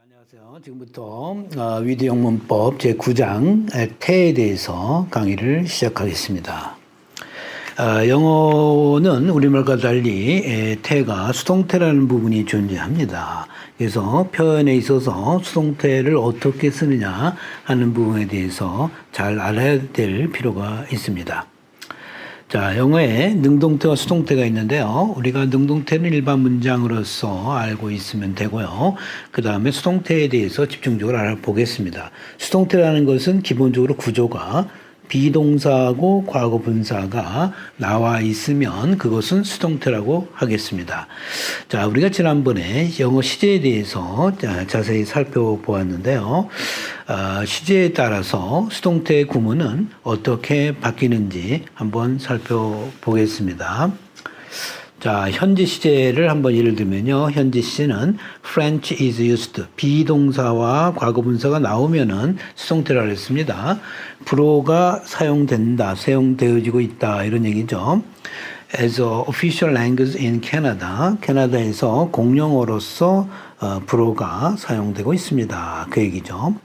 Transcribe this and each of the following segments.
안녕하세요. 지금부터 위대형 문법 제9장 태에 대해서 강의를 시작하겠습니다. 영어는 우리말과 달리 태가 수동태라는 부분이 존재합니다. 그래서 표현에 있어서 수동태를 어떻게 쓰느냐 하는 부분에 대해서 잘 알아야 될 필요가 있습니다. 자, 영어에 능동태와 수동태가 있는데요. 우리가 능동태는 일반 문장으로서 알고 있으면 되고요. 그 다음에 수동태에 대해서 집중적으로 알아보겠습니다. 수동태라는 것은 기본적으로 구조가 비동사하고 과거 분사가 나와 있으면 그것은 수동태라고 하겠습니다. 자, 우리가 지난번에 영어 시제에 대해서 자세히 살펴보았는데요. 시제에 따라서 수동태의 구문은 어떻게 바뀌는지 한번 살펴보겠습니다. 자, 현재 시제를 한번 예를 들면요. 현재 시제는 French is used. 비동사와 과거분사가 나오면은 수동태라고 했습니다. 불어가 사용된다, 사용되어지고 있다 이런 얘기죠. As a official language in Canada, 캐나다에서 공용어로서 불어가 사용되고 있습니다. 그 얘기죠.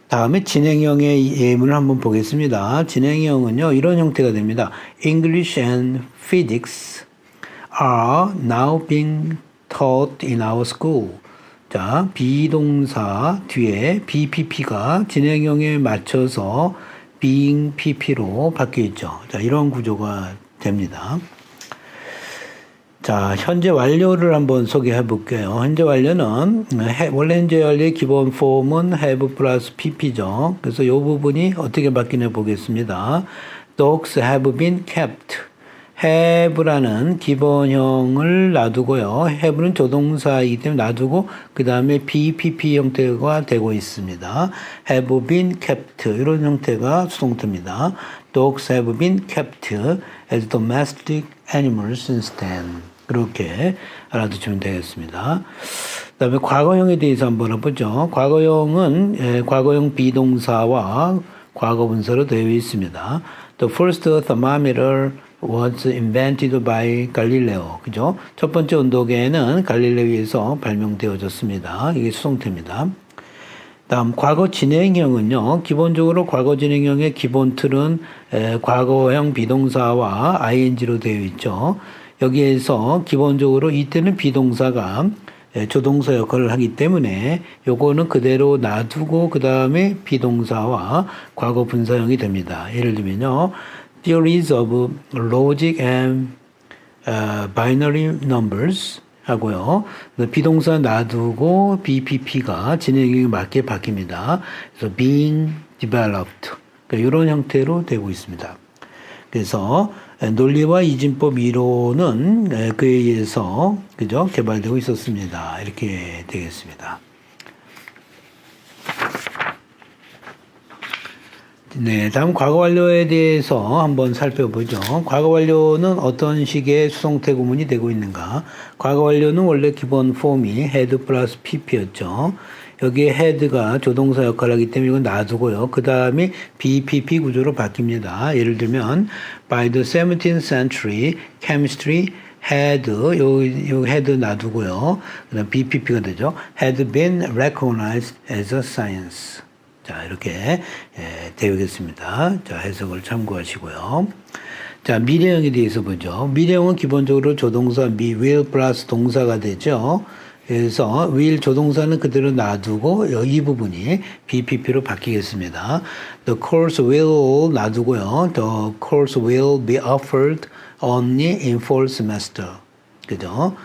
다음에 진행형의 예문을 한번 보겠습니다. 진행형은요, 이런 형태가 됩니다. English and physics are now being taught in our school. 자, 비동사 뒤에 BPP가 진행형에 맞춰서 being PP로 바뀌어 있죠. 자, 이런 구조가 됩니다. 자, 현재 완료를 한번 소개해 볼게요. 현재 완료는 원래 현재 완료의 기본 폼은 have 플러스 pp죠. 그래서 이 부분이 어떻게 바뀌냐 보겠습니다. Dogs have been kept. have라는 기본형을 놔두고요. have는 조동사이기 때문에 놔두고 그 다음에 bpp 형태가 되고 있습니다. have been kept 이런 형태가 수동태입니다. Dogs have been kept as domestic animals since then. 그렇게 알아두시면 되겠습니다. 그 다음에 과거형에 대해서 한번 해보죠. 과거형은 과거형 비동사와 과거분사로 되어 있습니다. The first thermometer was invented by Galileo. 그죠? 첫 번째 온도계는 갈릴레오에서 발명되어졌습니다. 이게 수동태입니다. 다음 과거 진행형은요. 기본적으로 과거 진행형의 기본 틀은 과거형 비동사와 ing로 되어 있죠. 여기에서 기본적으로 이때는 비동사가 조동사 역할을 하기 때문에 요거는 그대로 놔두고 그 다음에 비동사와 과거 분사형이 됩니다. 예를 들면요. Theories of logic and binary numbers 하고요. 비동사 놔두고 BPP가 진행형에 맞게 바뀝니다. 그래서 being developed. 그러니까 이런 형태로 되고 있습니다. 그래서 논리와 이진법 이론은 그에 의해서 그죠? 개발되고 있었습니다. 이렇게 되겠습니다. 네, 다음 과거 완료에 대해서 한번 살펴보죠. 과거 완료는 어떤 식의 수동태 구문이 되고 있는가? 과거 완료는 원래 기본 폼이 had 플러스 pp였죠. 여기에 had가 조동사 역할을 하기 때문에 이건 놔두고요. 그 다음에 BPP 구조로 바뀝니다. 예를 들면 by the 17th century, chemistry had, 요 had 놔두고요. 그 다음 BPP가 되죠. had been recognized as a science. 자, 이렇게 되겠습니다. 자, 해석을 참고하시고요. 자, 미래형에 대해서 보죠. 미래형은 기본적으로 조동사 will 플러스 동사가 되죠. 그래서 will 조동사는 그대로 놔두고 이 부분이 BPP로 바뀌겠습니다. The course will 놔두고요. The course will be offered only in fall semester. 그죠?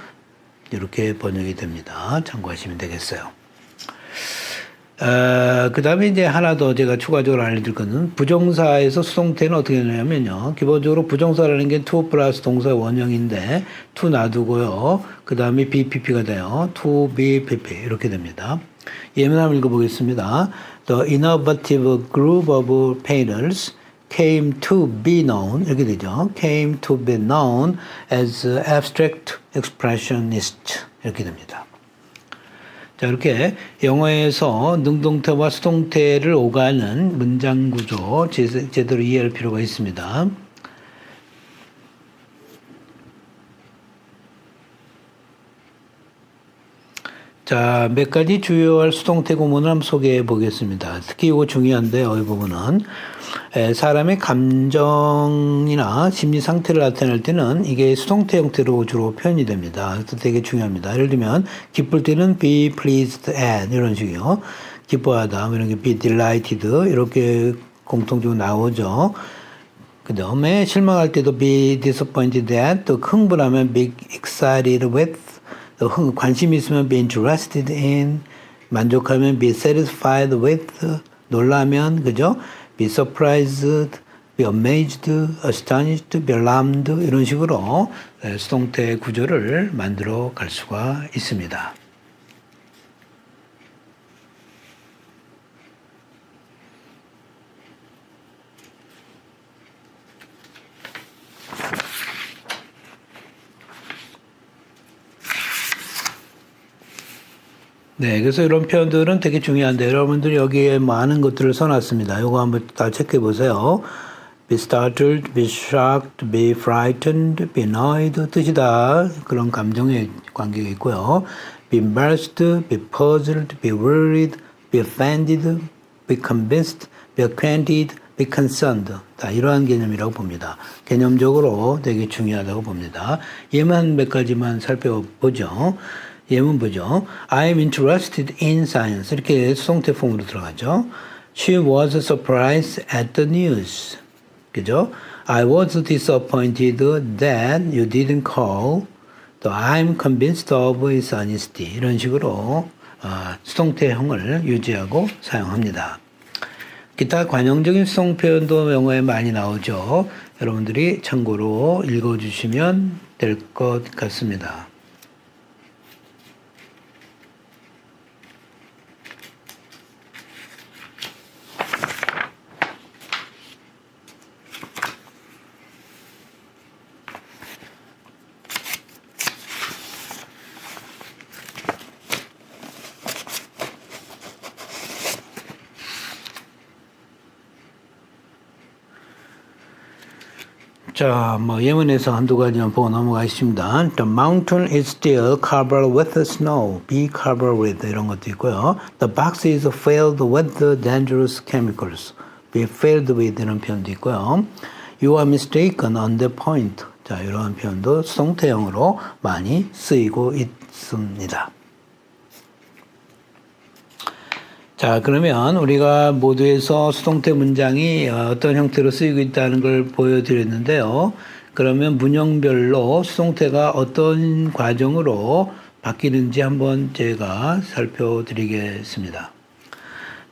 이렇게 번역이 됩니다. 참고하시면 되겠어요. 그 다음에 이제 하나 더 제가 추가적으로 알려드릴 것은 부정사에서 수동태는 어떻게 되냐면요. 기본적으로 부정사라는 게 to 플러스 동사 원형인데 to 놔두고요. 그 다음에 BPP가 돼요. to BPP 이렇게 됩니다. 예문 한번 읽어보겠습니다. The innovative group of painters came to be known 이렇게 되죠. came to be known as abstract expressionists 이렇게 됩니다. 자, 이렇게 영어에서 능동태와 수동태를 오가는 문장 구조 제대로 이해할 필요가 있습니다. 자, 몇 가지 주요할 수동태 구문을 한번 소개해 보겠습니다. 특히 이거 중요한데요, 이 부분은. 사람의 감정이나 심리 상태를 나타낼 때는 이게 수동태 형태로 주로 표현이 됩니다. 그래서 되게 중요합니다. 예를 들면, 기쁠 때는 be pleased at 이런 식이요. 기뻐하다, 이런 게 be delighted 이렇게 공통적으로 나오죠. 그 다음에 실망할 때도 be disappointed at, 또 흥분하면 be excited with, 또 관심 있으면 be interested in, 만족하면 be satisfied with, 놀라면, 그죠? be surprised, be amazed, astonished, be alarmed 이런 식으로 수동태 구조를 만들어 갈 수가 있습니다. 네, 그래서 이런 표현들은 되게 중요한데 여러분들이 여기에 많은 것들을 써놨습니다. 이거 한번 다 체크해 보세요. be startled, be shocked, be frightened, be annoyed 뜻이 다 그런 감정의 관계가 있고요. be embarrassed, be puzzled, be worried, be offended, be convinced, be acquainted, be concerned 다 이러한 개념이라고 봅니다. 개념적으로 되게 중요하다고 봅니다. 얘만 몇 가지만 살펴보죠. 예문 보죠. I'm interested in science. 이렇게 수동태 폼으로 들어가죠. She was surprised at the news. 그죠? I was disappointed that you didn't call. 또 I'm convinced of his honesty. 이런 식으로 수동태형을 유지하고 사용합니다. 기타 관용적인 수동 표현도 영어에 많이 나오죠. 여러분들이 참고로 읽어주시면 될 것 같습니다. 자, 예문에서 한두 가지만 보고 넘어가겠습니다. The mountain is still covered with snow. Be covered with 이런 것도 있고요. The box is filled with dangerous chemicals. Be filled with 이런 표현도 있고요. You are mistaken on the point. 자, 이러한 표현도 수동태형으로 많이 쓰이고 있습니다. 자, 그러면 우리가 모두에서 수동태 문장이 어떤 형태로 쓰이고 있다는 걸 보여드렸는데요. 그러면 문형별로 수동태가 어떤 과정으로 바뀌는지 한번 제가 살펴드리겠습니다.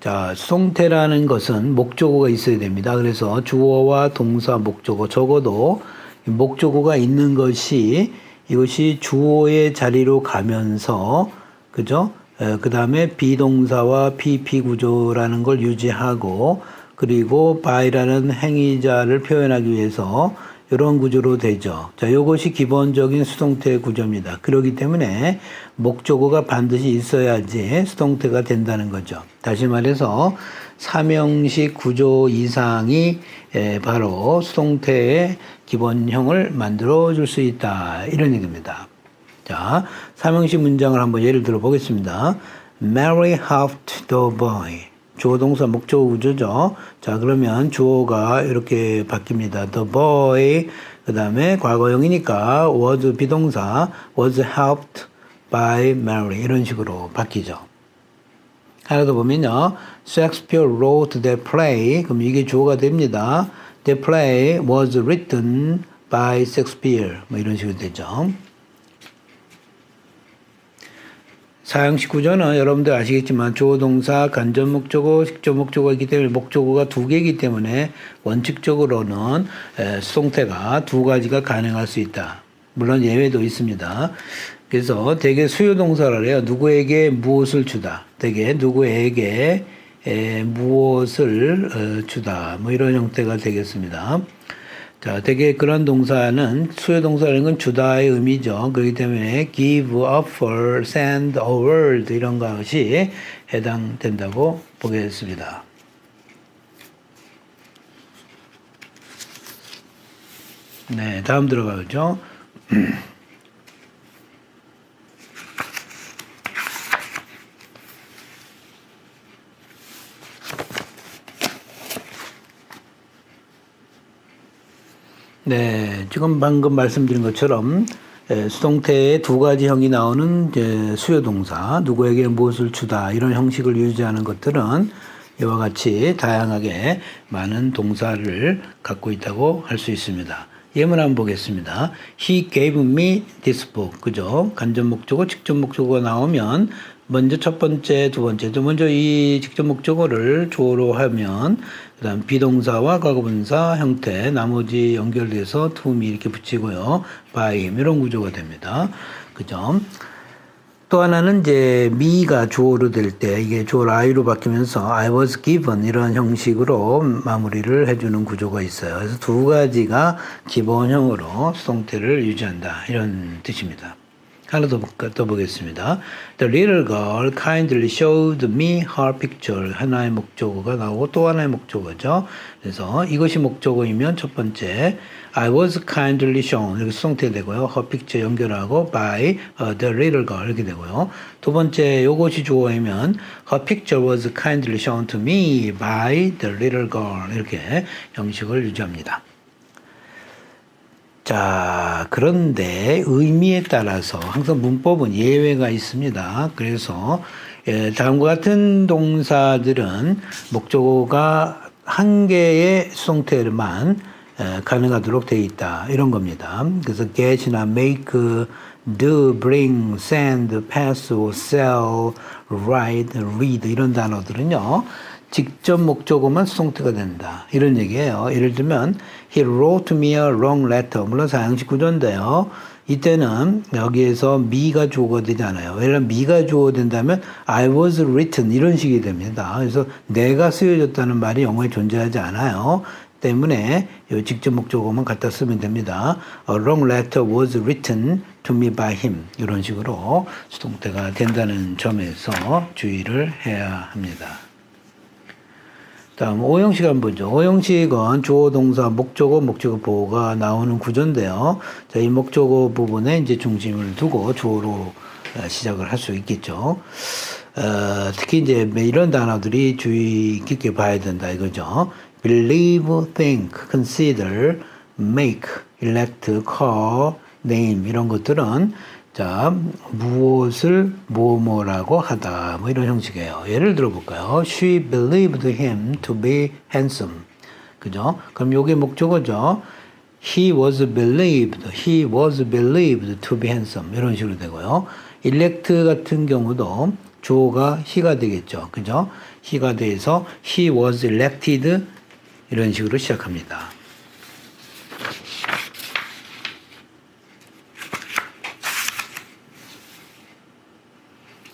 자, 수동태라는 것은 목적어가 있어야 됩니다. 그래서 주어와 동사, 목적어, 적어도 목적어가 있는 것이 이것이 주어의 자리로 가면서, 그죠? 그 다음에 비동사와 PP 구조라는 걸 유지하고 그리고 by라는 행위자를 표현하기 위해서 이런 구조로 되죠. 자, 이것이 기본적인 수동태 구조입니다. 그렇기 때문에 목적어가 반드시 있어야지 수동태가 된다는 거죠. 다시 말해서 삼형식 구조 이상이 바로 수동태의 기본형을 만들어 줄 수 있다. 이런 얘기입니다. 자, 삼형식 문장을 한번 예를 들어 보겠습니다. Mary helped the boy. 주어 동사 목적어 구조죠. 자, 그러면 주어가 이렇게 바뀝니다. The boy, 그 다음에 과거형이니까 was 비동사, was helped by Mary. 이런 식으로 바뀌죠. 하나 더 보면요. Shakespeare wrote that play. 그럼 이게 주어가 됩니다. The play was written by Shakespeare. 이런 식으로 되죠. 사형식 구조는 여러분들 아시겠지만 주어 동사, 간접 목적어, 직접 목적어가 있기 때문에 목적어가 두 개이기 때문에 원칙적으로는 수동태가 두 가지가 가능할 수 있다. 물론 예외도 있습니다. 그래서 대개 수요 동사를 해요. 누구에게 무엇을 주다. 대개 누구에게 무엇을 주다. 이런 형태가 되겠습니다. 자, 대개 그런 동사는 수요 동사라는 건 주다의 의미죠. 그렇기 때문에 give, offer, send, a word 이런 것이 해당된다고 보겠습니다. 네, 다음 들어가죠. 네, 지금 방금 말씀드린 것처럼 수동태에 두 가지 형이 나오는 수요 동사, 누구에게 무엇을 주다 이런 형식을 유지하는 것들은 이와 같이 다양하게 많은 동사를 갖고 있다고 할 수 있습니다. 예문 한번 보겠습니다. He gave me this book. 그죠? 간접 목적어, 직접 목적어가 나오면 먼저 첫 번째, 두 번째, 먼저 이 직접 목적어를 주어로 하면 그다음 비동사와 과거분사 형태 나머지 연결돼서 to me 이렇게 붙이고요. by 이런 구조가 됩니다. 그죠? 또 하나는 이제 me가 주어로 될 때 이게 주어로 I로 바뀌면서 I was given 이런 형식으로 마무리를 해주는 구조가 있어요. 그래서 두 가지가 기본형으로 수동태를 유지한다 이런 뜻입니다. 하나 더 보겠습니다. The little girl kindly showed me her picture. 하나의 목적어가 나오고 또 하나의 목적어죠. 그래서 이것이 목적어이면 첫 번째 I was kindly shown 이렇게 수동태 되고요. her picture 연결하고 by the little girl 이렇게 되고요. 두 번째 이것이 주어이면 her picture was kindly shown to me by the little girl 이렇게 형식을 유지합니다. 자, 그런데 의미에 따라서 항상 문법은 예외가 있습니다. 그래서 다음과 같은 동사들은 목적어가 한 개의 수동태만 가능하도록 되어 있다. 이런 겁니다. 그래서 get이나 make, do, bring, send, pass, sell, write, read 이런 단어들은요. 직접 목적어만 수동태가 된다. 이런 얘기예요. 예를 들면 He wrote me a long letter. 물론 사형식 구조인데요. 이때는 여기에서 me가 주어가 되잖아요. 왜냐하면 me가 주어가 된다면 I was written 이런 식이 됩니다. 그래서 내가 쓰여졌다는 말이 영어에 존재하지 않아요. 때문에 직접 목적어만 갖다 쓰면 됩니다. A long letter was written to me by him. 이런 식으로 수동태가 된다는 점에서 주의를 해야 합니다. 다음 오형식 한번 보죠. 오형식은 주어, 동사, 목적어, 목적어 보호가 나오는 구조인데요. 자, 이 목적어 부분에 이제 중심을 두고 주어로 시작을 할 수 있겠죠. 특히 이제 이런 단어들이 주의 깊게 봐야 된다 이거죠. believe, think, consider, make, elect, call, name 이런 것들은 자, 무엇을 뭐뭐라고 하다 뭐 이런 형식이에요. 예를 들어 볼까요? She believed him to be handsome. 그죠? 그럼 요게 목적어죠. He was believed to be handsome. 이런 식으로 되고요. elect 같은 경우도 주어가 he가 되겠죠. 그죠? he가 돼서 he was elected 이런 식으로 시작합니다.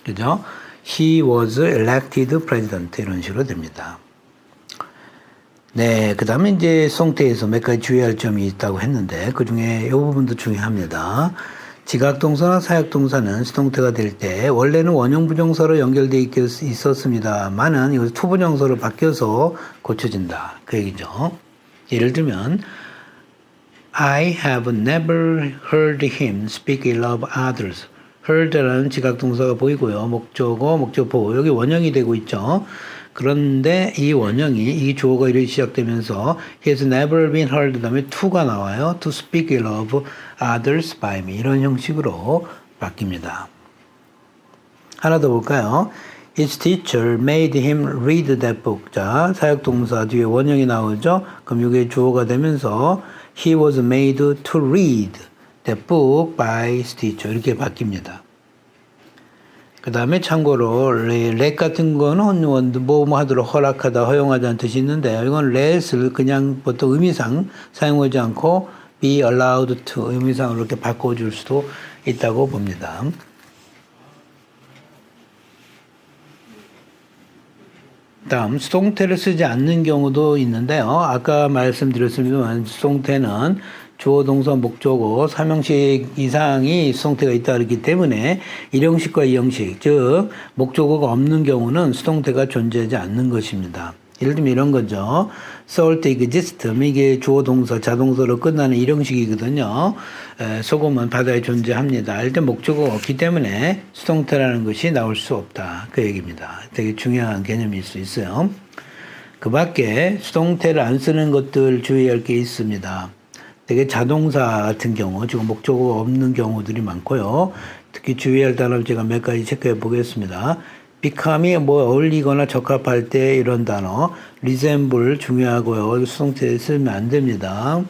그죠? He was elected president 이런 식으로 됩니다. 네, 그 다음에 이제 수동태에서 몇 가지 주의할 점이 있다고 했는데 그 중에 이 부분도 중요합니다. 지각동사나 사역동사는 수동태가 될 때 원래는 원형 부정사로 연결되어 있었습니다만은 이것이 투부정사로 바뀌어서 고쳐진다. 그 얘기죠. 예를 들면 I have never heard him speak ill of others. heard라는 지각동사가 보이고요. 목적어, 목적보호 여기 원형이 되고 있죠. 그런데 이 원형이 이 주어가 이렇게 시작되면서 he has never been heard 다음에 to가 나와요. to speak ill of others by me 이런 형식으로 바뀝니다. 하나 더 볼까요? His teacher made him read that book. 자, 사역동사 뒤에 원형이 나오죠. 그럼 이게 주어가 되면서 he was made to read the book by his teacher 이렇게 바뀝니다. 그 다음에 참고로 let 같은 거는 뭐 하도록 허락하다 허용하다는 뜻이 있는데요. 이건 let을 그냥 보통 의미상 사용하지 않고 be allowed to 의미상으로 이렇게 바꿔줄 수도 있다고 봅니다. 다음 수동태를 쓰지 않는 경우도 있는데요. 아까 말씀드렸습니다만 수동태는 주어, 동사, 목적어, 3형식 이상이 수동태가 있다 그렇기 때문에 1형식과 2형식, 즉 목적어가 없는 경우는 수동태가 존재하지 않는 것입니다. 예를 들면 이런 거죠. salt exist. 이게 주어, 동사, 자동사로 끝나는 1형식이거든요. 소금은 바다에 존재합니다. 일단 목적어가 없기 때문에 수동태라는 것이 나올 수 없다. 그 얘기입니다. 되게 중요한 개념일 수 있어요. 그 밖에 수동태를 안 쓰는 것들 주의할 게 있습니다. 되게 자동사 같은 경우 지금 목적어가 없는 경우들이 많고요. 특히 주의할 단어를 제가 몇 가지 체크해 보겠습니다. become이 뭐 어울리거나 적합할 때 이런 단어 resemble 중요하고요. 수동태에 쓰면 안 됩니다.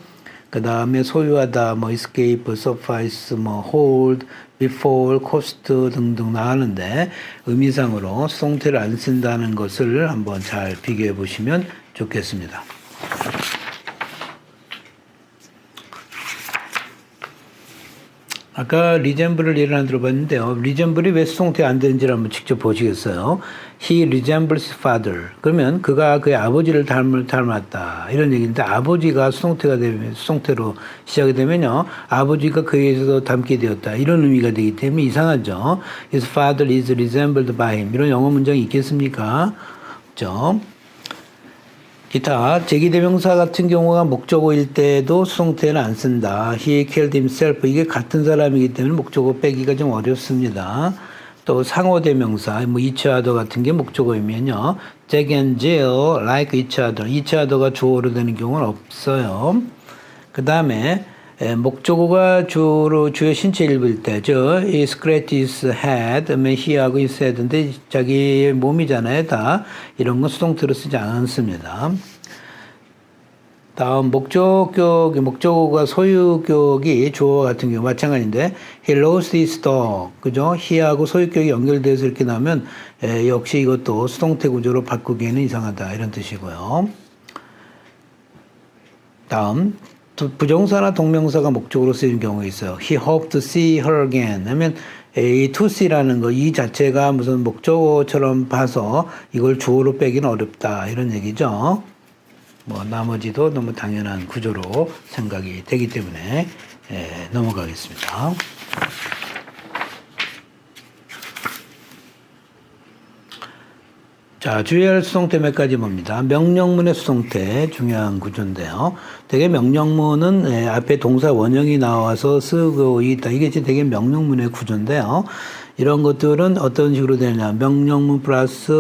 그 다음에 소유하다, 뭐 escape, suffice, 뭐 hold, befall, cost 등등 나오는데 의미상으로 수동태를 안 쓴다는 것을 한번 잘 비교해 보시면 좋겠습니다. 아까 리젠블을 예를 안 들어봤는데요. 리젠블이 왜 수동태 안 되는지를 한번 직접 보시겠어요? He resembles his father. 그러면 그가 그의 아버지를 닮았다. 이런 얘기인데 아버지가 수동태가 되면 수동태로 시작이 되면요. 아버지가 그에게서 닮게 되었다. 이런 의미가 되기 때문에 이상하죠. His father is resembled by him. 이런 영어 문장이 있겠습니까? 그렇죠? 기타 제기대명사 같은 경우가 목적어일 때도 수동태는 안 쓴다. He killed himself. 이게 같은 사람이기 때문에 목적어 빼기가 좀 어렵습니다. 또 상호대명사, 뭐 each other 같은 게 목적어이면요. Jack and Jill like each other. each other가 주어로 되는 경우는 없어요. 그 다음에 목적어가 주의 신체 일부일 때죠. He scratched his head. he하고 his head인데 자기 몸이잖아요. 다 이런 건 수동태로 쓰지 않습니다. 다음 목적어가 소유격이 주어 같은 경우 마찬가지인데 he lost his dog. 그죠? he하고 소유격이 연결돼서 이렇게 나오면 역시 이것도 수동태 구조로 바꾸기에는 이상하다. 이런 뜻이고요. 다음 부정사나 동명사가 목적으로 쓰이는 경우가 있어요. He hoped to see her again. 하면 이 to see라는 거, 이 자체가 무슨 목적어처럼 봐서 이걸 주어로 빼기는 어렵다. 이런 얘기죠. 뭐 나머지도 너무 당연한 구조로 생각이 되기 때문에 넘어가겠습니다. 자, 주의할 수동태 몇 가지 봅니다. 명령문의 수동태 중요한 구조인데요. 되게 명령문은 앞에 동사 원형이 나와서 쓰고 있다. 이게 되게 명령문의 구조인데요. 이런 것들은 어떤 식으로 되느냐. 명령문 플러스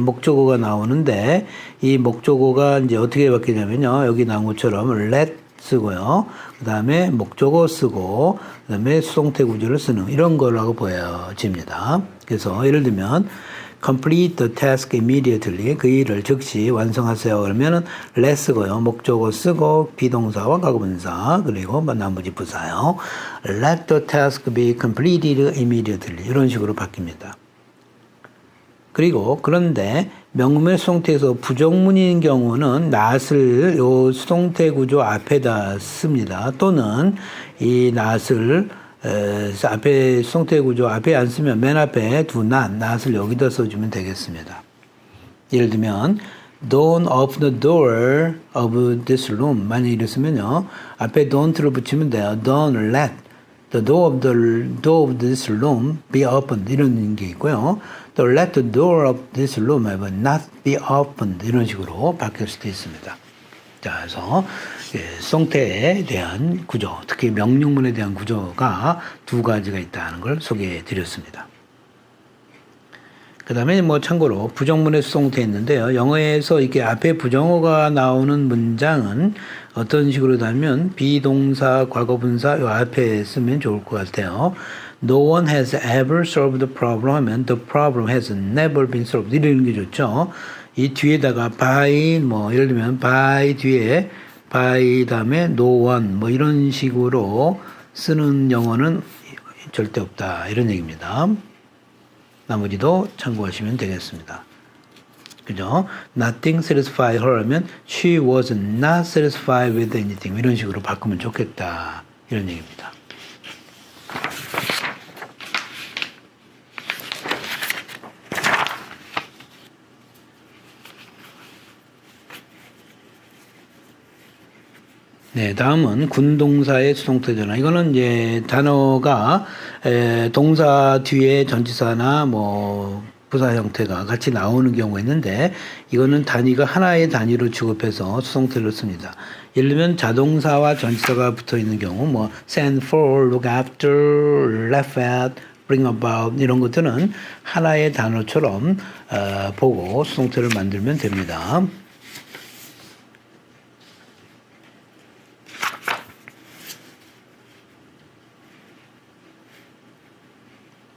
목적어가 나오는데 이 목적어가 이제 어떻게 바뀌냐면요. 여기 나온 것처럼 let 쓰고요. 그 다음에 목적어 쓰고 그 다음에 수동태 구조를 쓰는 이런 거라고 보여집니다. 그래서 예를 들면 complete the task immediately. 그 일을 즉시 완성하세요. 그러면은 let 쓰고요. 목적어 쓰고 비동사와 과거분사 그리고 나머지 부사요. Let the task be completed immediately. 이런 식으로 바뀝니다. 그리고 그런데 명문의 수동태에서 부정문인 경우는 not을 요 수동태 구조 앞에다 씁니다. 또는 이 not을 앞에 수동태 구조 앞에 안 쓰면 맨 앞에 do not을 여기다 써주면 되겠습니다. 예를 들면 don't open the door of this room. 만약 이랬으면요. 앞에 don't를 붙이면 돼요. Don't let the door of this room be opened. 이런 게 있고요. 또 let the door of this room not be opened. 이런 식으로 바뀔 수도 있습니다. 자, 그래서 수동태에 대한 구조, 특히 명령문에 대한 구조가 두 가지가 있다는 걸 소개해 드렸습니다. 그 다음에 뭐 참고로 부정문의 수동태 있는데요. 영어에서 이렇게 앞에 부정어가 나오는 문장은 어떤 식으로 하면 비동사, 과거분사 요 앞에 쓰면 좋을 것 같아요. No one has ever solved the problem 하면 the problem has never been solved. 이런 게 좋죠. 이 뒤에다가 by 뭐 예를 들면 by 뒤에 by 다음에 no one 뭐 이런 식으로 쓰는 영어는 절대 없다. 이런 얘기입니다. 나머지도 참고하시면 되겠습니다. 그죠? Nothing satisfied her 하면 she was not satisfied with anything. 이런 식으로 바꾸면 좋겠다. 이런 얘기입니다. 네, 다음은 군동사의 수동태 전환. 이거는 이제 단어가 동사 뒤에 전치사나 뭐 부사 형태가 같이 나오는 경우가 있는데 이거는 단위가 하나의 단위로 취급해서 수동태를 씁니다. 예를 들면 자동사와 전치사가 붙어 있는 경우 뭐 send for, look after, laugh at, bring about 이런 것들은 하나의 단어처럼 보고 수동태를 만들면 됩니다.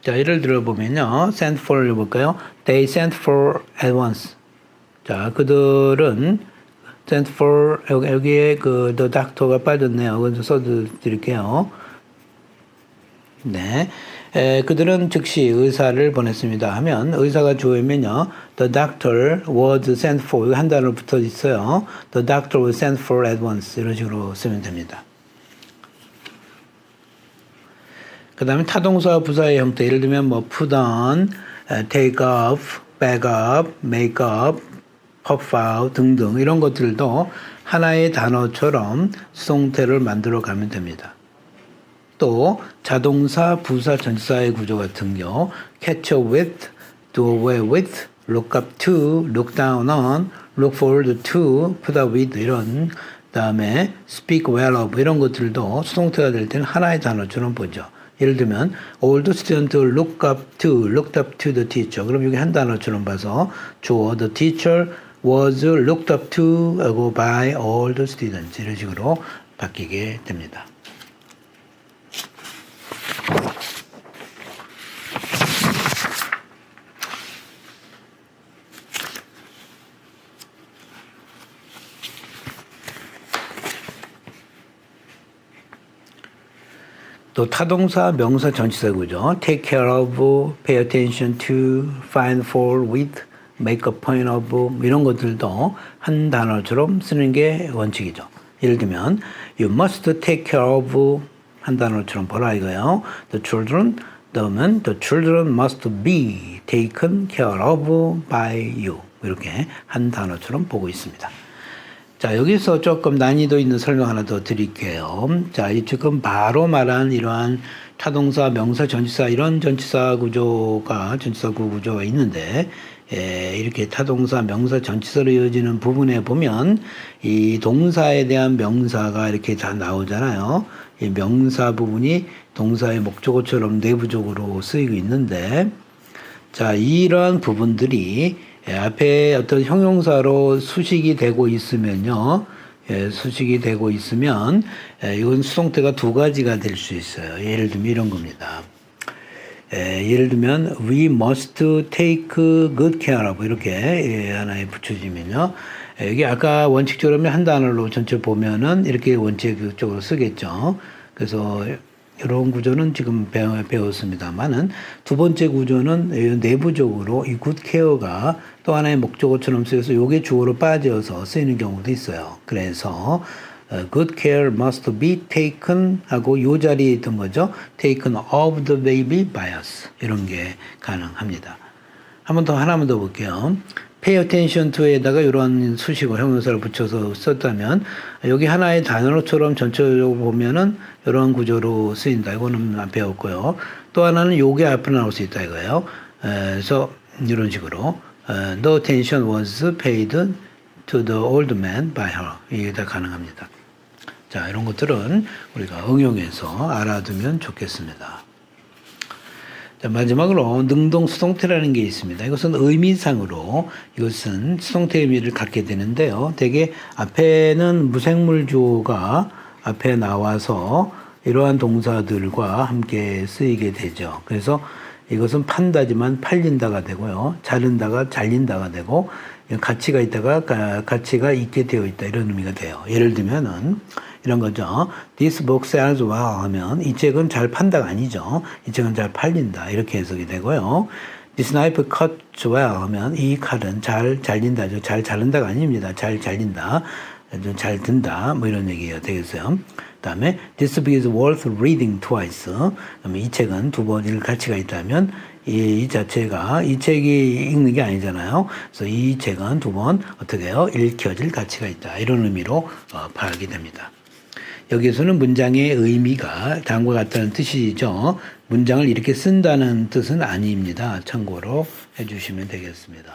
자, 예를 들어보면요. sent for를 볼까요? They sent for at once. 자, 그들은 sent for, 여기에 그 the doctor가 빠졌네요. 그래서 써드릴게요. 네. 그들은 즉시 의사를 보냈습니다 하면 의사가 주어면요. The doctor was sent for 한 단어로 붙어 있어요. The doctor was sent for at once 이런 식으로 쓰면 됩니다. 그 다음에 타동사 부사의 형태 예를 들면 뭐 put on, take off, back up, make up, pop out 등등 이런 것들도 하나의 단어처럼 수동태를 만들어 가면 됩니다. 또 자동사, 부사, 전치사의 구조 같은 경우 catch up with, do away with, look up to, look down on, look forward to, put up with 이런 다음에 speak well of 이런 것들도 수동태가 될 때는 하나의 단어처럼 보죠. 예를 들면 all the students looked up to the teacher. 그럼 여기 한 단어처럼 봐서 주어 the teacher was looked up to by all the students 이런 식으로 바뀌게 됩니다. 또 타동사, 명사, 전치사 구조 take care of, pay attention to, find fault with, make a point of 이런 것들도 한 단어처럼 쓰는 게 원칙이죠. 예를 들면 you must take care of 한 단어처럼 보라 이거예요. The children, the children must be taken care of by you 이렇게 한 단어처럼 보고 있습니다. 자, 여기서 조금 난이도 있는 설명 하나 더 드릴게요. 자, 이 지금 바로 말한 이러한 타동사, 명사, 전치사 이런 전치사 구조가 있는데 이렇게 타동사, 명사, 전치사로 이어지는 부분에 보면 이 동사에 대한 명사가 이렇게 다 나오잖아요. 이 명사 부분이 동사의 목적어처럼 내부적으로 쓰이고 있는데 자, 이러한 부분들이 앞에 어떤 형용사로 수식이 되고 있으면요. 수식이 되고 있으면 이건 수동태가 두 가지가 될 수 있어요. 예를 들면 이런 겁니다. 예를 들면 we must take good care of 이렇게 하나에 붙여지면요. 여기 아까 원칙적으로 한 단어로 전체 보면은 이렇게 원칙적으로 쓰겠죠. 그래서 이런 구조는 지금 배웠습니다만은 두 번째 구조는 내부적으로 이 good care가 또 하나의 목적어처럼 쓰여서 이게 주어로 빠져서 쓰이는 경우도 있어요. 그래서 good care must be taken 하고 이 자리에 있던 거죠. taken of the baby by us 이런 게 가능합니다. 하나만 더 볼게요. pay attention to에다가 이런 수식어 형용사를 붙여서 썼다면 여기 하나의 단어처럼 전체적으로 보면은 이런 구조로 쓰인다. 이거는 배웠고요. 또 하나는 요게 앞으로 나올 수 있다 이거예요. 그래서 이런 식으로 no attention was paid to the old man by her. 이게 다 가능합니다. 자, 이런 것들은 우리가 응용해서 알아두면 좋겠습니다. 자, 마지막으로 능동수동태라는 게 있습니다. 이것은 의미상으로 이것은 수동태 의미를 갖게 되는데요. 대개 앞에는 무생물 주어가 앞에 나와서 이러한 동사들과 함께 쓰이게 되죠. 그래서 이것은 판다지만 팔린다가 되고요. 자른다가 잘린다가 되고 가치가 있다가 가치가 있게 되어 있다 이런 의미가 돼요. 예를 들면은 이런 거죠. This book sells well 하면 이 책은 잘 판다가 아니죠. 이 책은 잘 팔린다 이렇게 해석이 되고요. This knife cuts well 하면 이 칼은 잘 잘린다죠. 잘 자른다가 아닙니다. 잘 잘린다. 잘 든다. 뭐 이런 얘기가 되겠어요. 그다음에 This book is worth reading twice. 그러면 이 책은 두 번 읽을 가치가 있다면 이 자체가 이 책이 읽는 게 아니잖아요. 그래서 이 책은 두 번 어떻게 해요? 읽혀질 가치가 있다. 이런 의미로 파악이 됩니다. 여기에서는 문장의 의미가 다음과 같다는 뜻이죠. 문장을 이렇게 쓴다는 뜻은 아닙니다. 참고로 해주시면 되겠습니다.